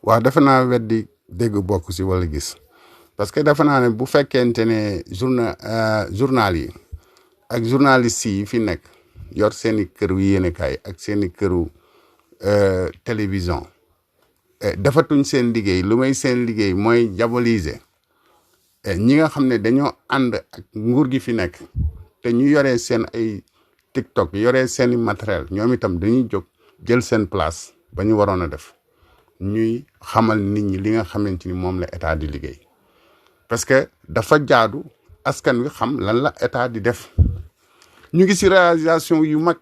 waaw defe naa weddi dégg bokk si wala gis parce que defe naa ne bu fekkente ne journal yi ak journaliste yi fi nekk yor seeni këru yéenekaay ak seeni këru télévision defatuñ seen liggéey lu may seen liggéey mooy diaboliser ñi nga xam ne dañoo ànd ak nguur gi fi nekk te ñu yoree seen ay TikTok yoree seeni matériel ñoom itam dañuy jóg jël seen place ba ñu waroon a def ñuy xamal nit ñi li nga xamante ni moom la état di liggéey parce que dafa jaadu askan wi xam lan la état di def ñu ngi si réalisation yu mag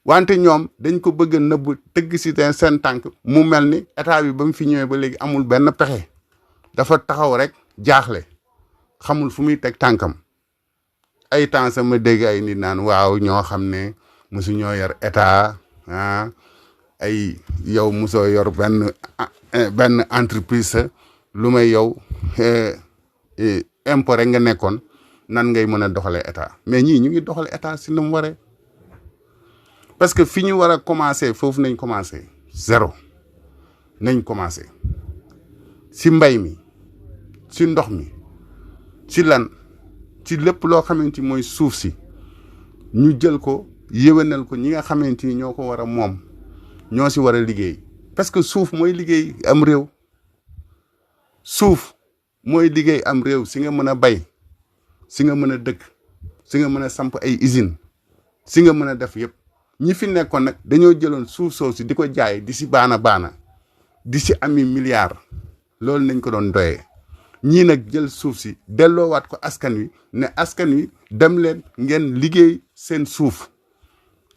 wante ñoom dañ ko bëgg a nëbb tëgg si seen tànk mu mel ni état bi ba mu fi ñëwee ba léegi amul benn pexe dafa taxaw rek jaaxle xamul fu muy teg tànkam ay temps sama dégg ay nit naan waaw ñoo xam ne mosu ñoo yor état ay yow mosoo yor benn entreprise lu may yow impôt rek nga nekkoon nan ngay mën a doxalee état mais ñii ñu ngi doxale état si nu mu waree parce que fi ñu war a commencé foofu nañ commencé zéro nañ commencé si mbay mi si ndox mi si lan ci lépp loo xamante ni mooy suuf si ñu jël ko yéwénal ko ñi nga xamante ni ñoo ko war a moom ñoo si war a liggéey parce que suuf mooy liggéey am réew suuf mooy liggéey am réew si nga mën a bay si nga mën a dëkk si nga mën a samp ay usine si nga mën a def yëpp ñi fi nekkoon nag dañoo jëloon suuf soosu si di ko jaay di si baana di si ami milliards loolu nañ ko doon doyee ñii nag jël suuf si delloowaat ko askan wi ne askan wi dem leen ngeen liggéey seen suuf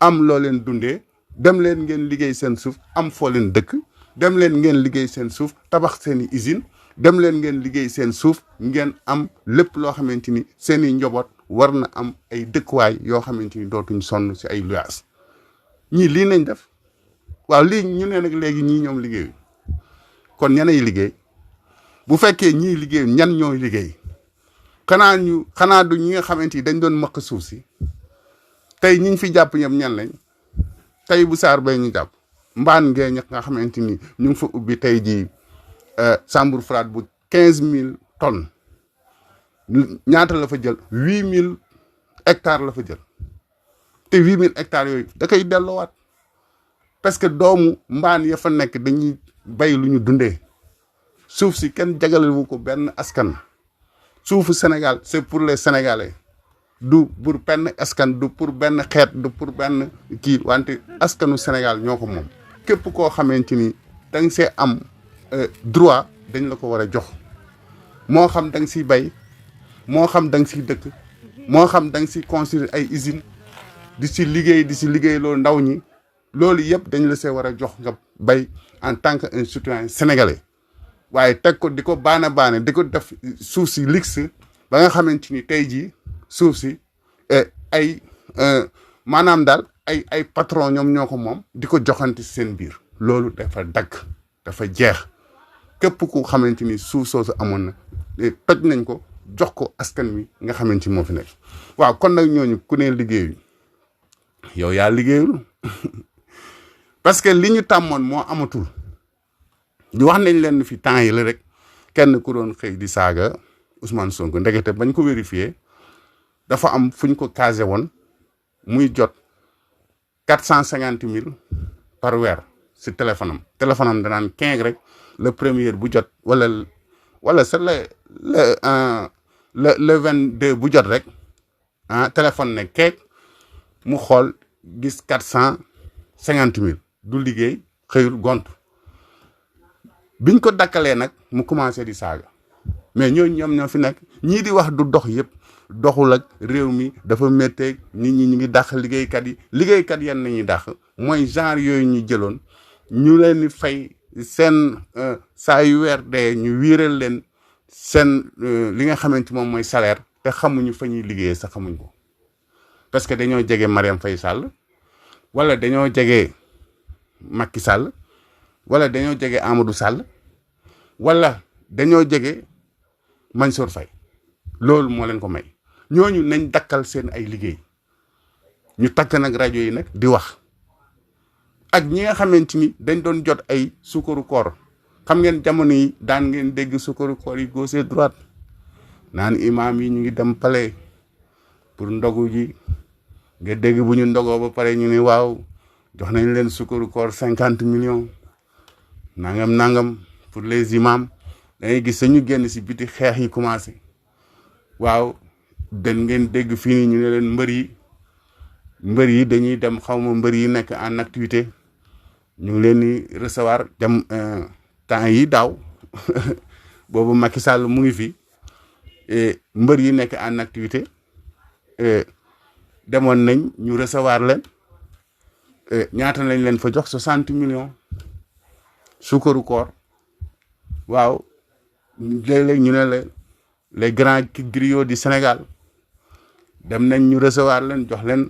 am loo leen dundee dem leen ngeen liggéey seen suuf am foo leen dëkk dem leen ngeen liggéey seen suuf tabax seeni usine dem leen ngeen liggéey seen suuf ngeen am lépp loo xamante ni seeni njaboot war na am ay dëkkuwaay yoo xamante ni dootuñ sonn si ay luyaas ñii lii nañ def waaw lii ñu ne nag léegi ñii ñoom liggéey kon ñanay liggéey bu fekkee ñii liggéey ñan ñooy liggéey xanaa du ñi nga xamante ni dañ doon maq suuf si tey ñi fi jàpp ñëpp ñan lañ tey bu saar bay ñu jàpp mbaan ngee ñax nga xamante ni ñu ngi fa ubbi tey jii chambre froide bu 15000 tonnes ñaata la fa jël 8000 hectares la fa jël te 8000 hectares yooyu da koy delloowaat parce que doomu mbaan ya fa nekk dañuy bay lu ñu dundee suuf si kenn jagalewu ko benn askan suufu Sénégal c'est pour les Sénégalais du pour benn askan du pour benn xeet du pour benn kii wante askanu Sénégal ñoo ko moom képp koo xamante ni da nga see am droit dañ la ko war a jox moo xam da nga siy bay moo xam da nga siy dëkk moo xam da nga siy construire ay usines di si liggéey loolu ndaw ñi loolu yëpp dañ la see war a jox nga bay en tant que un citoyen sénégalais waaye teg ko di ko baana di ko def suuf si liggs ba nga xamante ni tey jii suuf si ay maanaam daal ay patron ñoom ñoo ko moom di ko joxante seen biir loolu dafa dagg dafa jeex képp ku xamante ni suuf soosu amoon na toj nañ ko jox ko askan wi nga xamante ni moo fi nekk waaw kon nag ñooñu ku ne liggéeyu yow yaa liggéeyul parce que li ñu tàmmoon moo amatul ñu wax nañ leen fi temps yi la rek kenn ku doon xëy di saaga Ousmane Sonko ndekete bañ ko vérifier dafa am fu ñu ko casé woon muy jot 450 000 par weer si téléphone am danaan 15 rek le premier bu jot wala c'est le 22 bu jot rek téléphone ne keek mu xool gis 450 000 du liggéey xëyul gont biñ ko dakkalee nag mu commencé di saaga mais ñooñu ñoom ñoo fi nekk ñii di wax du dox yëpp doxul ak réew mi dafa métteeg nit ñi ñu ngi dàq liggéeykat yan nañuy dàq mooy genre yooyu ñu jëloon ñu leen di fay seen saa yu weer dee ñu wiiral leen seen li nga xamante moom mooy salaire te xamuñu fa ñuy liggéeyee sax xamuñ ko parce que dañoo jege Marième Faye Sall wala dañoo jege Macky Sall wala dañoo jege Amadou Sall wala dañoo jege Mansour Faye loolu moo leen ko may ñooñu nañ dakkal seen ay liggéey ñu takk nag rajo yi nag di wax ak ñi nga xamante ni dañ doon jot ay sukkaru koor xam ngeen jamono yi daan ngeen dégg sukkaru koor yi gauche et droite naan imaam yi ñu ngi dem palais pour ndogu ji nga dégg bu ñu ndogoo ba pare ñu ne waaw jox nañ leen sukkaru koor 50 millions nangam pour les imams da ngay gis sañu génn si biti xeex yi commencé waaw dañ ngeen dégg fii nii ñu ne leen mbër yi dañuy dem xaw ma mbër yi nekk en activité ñu ngi leen di recevoir dem temps yi daaw boobu Macky Sall mu ngi fi mbër yi nekk en activité demoon nañ ñu recevoir leen ñaata lañ leen fa jox 60 millions suukaru koor waaw léeg-léeg ñu ne la les grands griots du Sénégal dem nañ ñu recevoir leen jox leen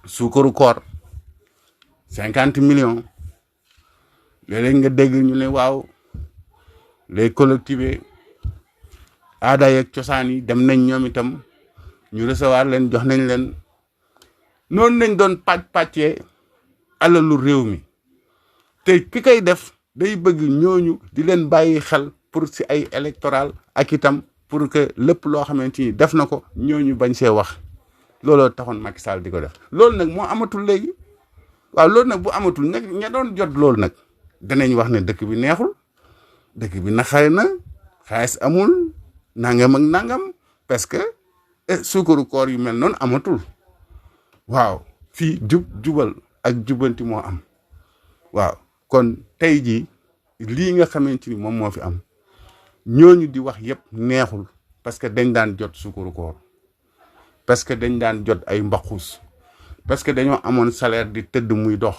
suukaru koor 50 millions léeg-léeg nga dégg ñu ne waaw les collectivités aada yeeg cosaan yi dem nañ ñoom itam ñu recevoir leen jox nañ leen noonu nañ doon pàccee alalu réew mi te ki koy def day bëgg ñooñu di leen bàyyi xel pour si ay électoral ak itam pour que lépp loo xamante ni def na ko ñooñu bañ see wax looloo taxoon Macky Sall di ko def loolu nag moo amatul léegi waaw loolu nag bu amatul nag ña doon jot loolu nag danañ wax ne dëkk bi neexul dëkk bi naxare na xaalis amul nangam ak nangam parce que suukaru koor yu mel noonu amatul waaw fii jubal ak jubanti moo am waaw kon tey jii lii nga xamante ni moom moo fi am ñooñu di wax yëpp neexul parce que dañ daan jot suukaru koor parce que dañ daan jot ay mbaxus parce que dañoo amoon salaire di tëdd muy dox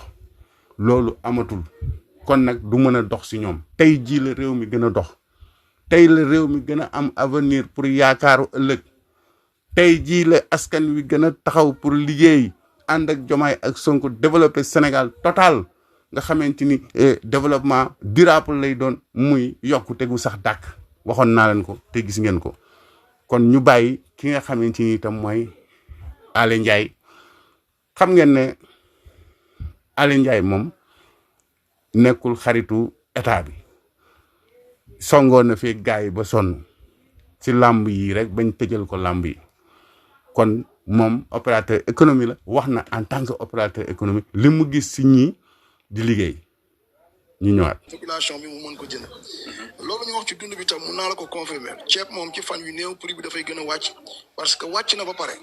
loolu amatul kon nag du mën a dox si ñoom tey jii la réew mi gën a dox tey la réew mi gën a am avenir pour yaakaaru ëllëg tey jii la askan wi gën a taxaw pour liggéey ànd ak Diomaye ak Sonko développer Sénégal total nga xamante ni développement durable lay doon muy yokkute gu sax dàkk waxoon naa leen ko te gis ngeen ko kon ñu bàyyi ki nga xamante ni itam mooy Aly Ndiaye xam ngeen ne Aly Ndiaye moom nekkul xaritu état bi songoon na fi gars yi ba sonn ci làmb yi rek bañ tëjal ko làmb yi kon moom opérateur économie la wax na en tant que opérateur économique li mu gis ci ñii di liggéey ñu ñëwaat. population bi mu mën ko jënd loolu ñu wax ci dund bi tam mun naa la ko confirmer ceeb moom ci fan yu néew prix bi dafay gën a wàcc parce que wàcc na ba pare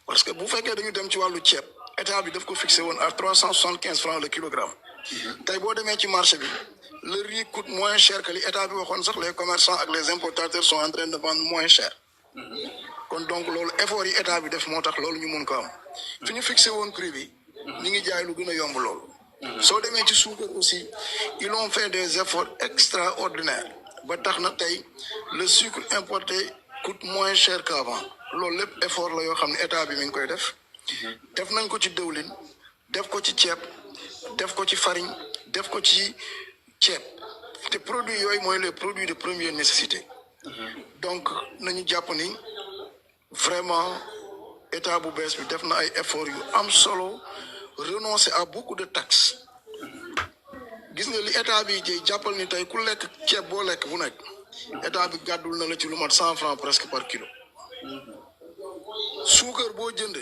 parce que bu fekkee dañu dem ci wàllu ceeb état bi daf ko fixé woon à 375 francs le kilogramme tey boo demee ci marché bi le riz coûte moins cher que li état bi waxoon sax les commerçants ak les importateurs sont en train de vendre moins cher kon donc loolu effort yi état bi def moo tax loolu ñu mun ko am fi ñu fixé woon prix bi ñu ngi jaay lu gën a yomb loolu. soo demee ci suukar aussi ils ont fait des efforts extraordinaires ba tax na tey le sucre importé coûte moins cher qu'avant loolu lépp effort la yoo xam ne état bi mi ngi koy def def nañ ko ci dëwlin def ko ci ceeb def ko ci farine def ko ci ceeb te produits yooyu mooy les produits de première nécessité donc nañu jàpp ni vraiment état bu bees bi def na ay efforts yu am solo renoncer à beaucoup de taxes gis nga li état bi jëy jàppal ni tey ku lekk ceeb boo lekk bu nekk état bi gàddul na la ci lu mat 100 francs presque par kilo suukar boo jënd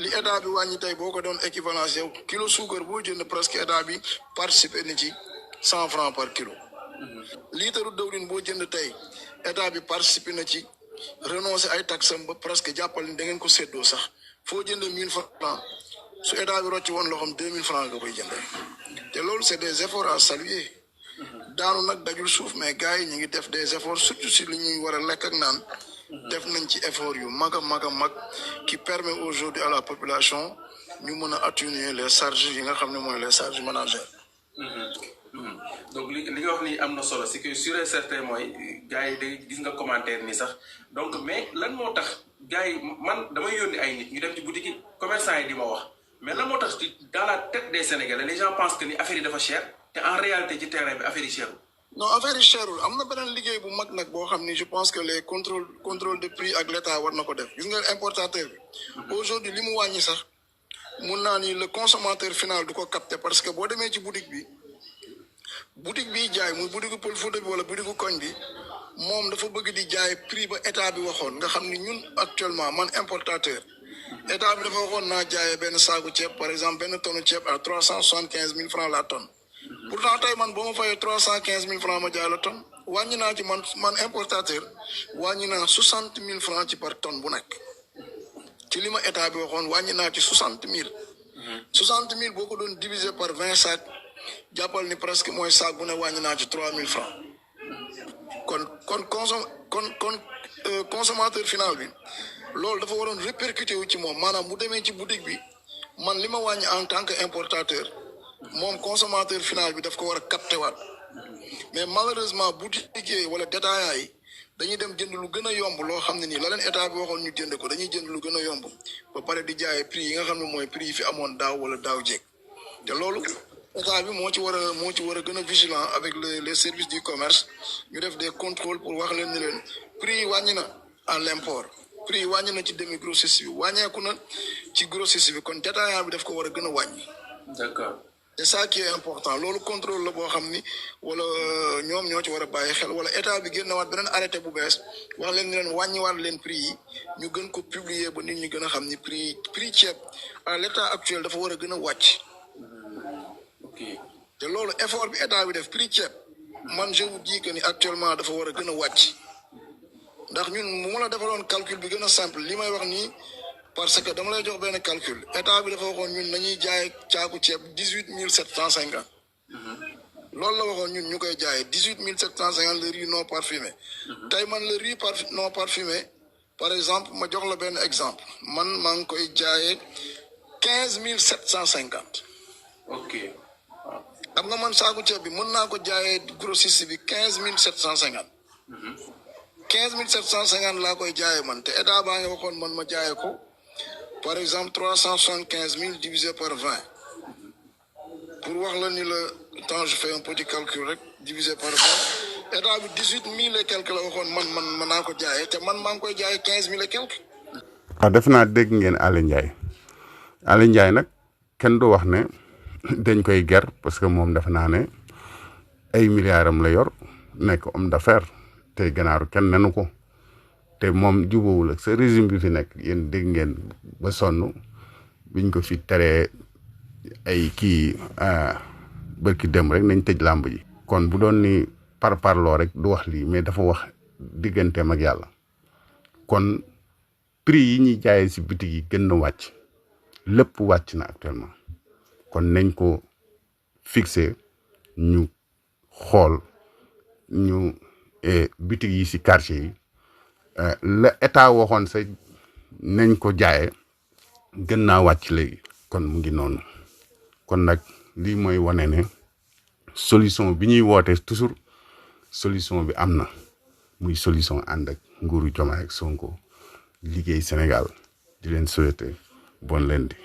li état bi wàññi tey boo ko doon équivalence yow kilo suukar boo jënd presque état bi participer ni ci 100 francs par kilo liitaru dëwlin boo jënd tey état bi participer na ci renoncer ay taxes ba presque jàppal ni da ngeen ko séddoo sax foo jënd 1000 francs su état bi rocci woon loxoom 2000 francs nga koy jëndee te loolu c'est des efforts à saluer daanu nag dajul suuf mais gars yi ñu ngi def des efforts surtout si li ñuy war a lekk ak naan def nañ ci effort yu mag a mag a mag qui permet aujourd'hui à la population ñu mën a atténuer les charges yi nga xam ne mooy les charges ménagères. donc li nga wax ni am na solo c'est que sûr et certain mooy gars yi day gis nga commentaire ni sax donc mais lan moo tax gars yi man damay yónni ay nit ñu dem ci boutique yi commerçant yi di ma wax mais lan moo tax dans la tête des Sénégalais les gens pensent que ni affaire yi dafa cher te en réalité ci terrain bi affaire yi cherul. non affaire yi cherul am na beneen liggéey bu mag nag boo xam ni je pense que les contrôle de prix ak l'état war na ko def gis nga importateur bi aujourd'hui li mu wàññi sax mun naa ni le consommateur final du ko capter parce que boo demee ci boutique bi jaay muy boutique Pël Fuuta bi wala boutique koñ bi moom dafa bëgg di jaay prix ba état bi waxoon nga xam ni ñun actuellement man importateur état bi dafa waxoon naa jaayee benn saaku ceeb par exemple benn tonne ceeb à 375 000 francs la tonne pourtant tey man boo ma fayee 315 000 francs ma jaay la tonne wàññi naa ci man importateur wàññi naa 60 000 francs ci par tonne bu nekk ci li ma état bi waxoon wàññi naa ci 60 000. 60 000 boo ko doon diviser par 20 sacs jàppal ni presque mooy sac bu ne wàññi naa ci 3 000 francs kon consommateur final bi loolu dafa waroon répercuté wu ci moom maanaam bu demee ci boutique bi man li ma wàññi en tant que importateur moom consommateur final bi daf ko war a capté waat mais malheureusement boutiquier wala détaillant yi dañuy dem jënd lu gën a yomb loo xam ne nii la leen état bi waxoon ñu jënd ko dañuy jënd lu gën a yomb ba pare di jaayee prix yi nga xam ne mooy prix yi fi amoon daaw wala daaw jéeg te loolu état bi moo ci war a gën a vigilant avec les services du commerce ñu def des contrôles pour wax leen ni leen prix yi wàññi na à l'import prix yi wàññi na ci demi grossiste bi wàññeeku na ci grossiste bi kon détaillant bi daf ko war a gën a wàññi. D'accord. c'est ça qui est important loolu contrôle la boo xam ni wala ñoom ñoo ci war a bàyyi xel wala état bi génnewaat beneen arrêté bu bees wax leen ni leen wàññiwaat leen prix yi ñu gën ko publier ba nit ñi gën a xam ni prix ceeb à l'état actuel dafa war a gën a wàcc. ok te loolu effort bi état bi def prix ceeb man je vous dis que ni actuellement dafa war a gën a wàcc ndax ñun mu la defaloon calcul bi gën a simple li may wax nii. parce que dama lay jox benn calcul état bi dafa waxoon ñun nañuy jaay caaku ceeb 18 750 loolu la waxoon ñun ñu koy jaayee 18 750 le riz non parfumé tey man le riz non parfumé par exemple ma jox la benn exemple man maa ngi koy jaayee 15 750. ok xam nga man saaku ceeb bi mën naa ko jaayee grossiste bi 15 750. 15 750 laa koy jaayee man te état baa ngi waxoon man ma jaayee ko. par exemple 375 000 divisé par 20 pour wax la ni la temps je fais un petit calcul rek divisé par 20 état bi 18 000 et quelque la waxoon man naa ko jaayee te man maa ngi koy jaayee 15 000 et quelque. waaw def naa dégg ngeen Aly Ndiaye nag kenn du wax ne dañ koy ger parce que moom defe naa ne ay milliards am la yor nekk homme d'affaires te gannaaru kenn nenu ko. te moom jubóowul ak sa régime bi fi nekk yéen dégg ngeen ba sonn biñ ko fi teree ay kii bërki dem rek nañ tëj làmb ji. kon bu doon ni parloo rek du wax lii mais dafa wax digganteem ak yàlla kon prix yi ñuy jaayee si bitig yi gën na wàcc lépp wàcc na actuellement kon nañ ko fixé ñu xool ñu bitig yi si quartier yi. la état waxoon sa nañ ko jaayee gën naa wàcc léegi kon mu ngi noonu kon nag lii mooy wane ne solution bi ñuy woote toujours solution bi am na muy solution ànd ak nguuru Diomaye ak Sonko liggéey Sénégal di leen souhaiter bon lundi.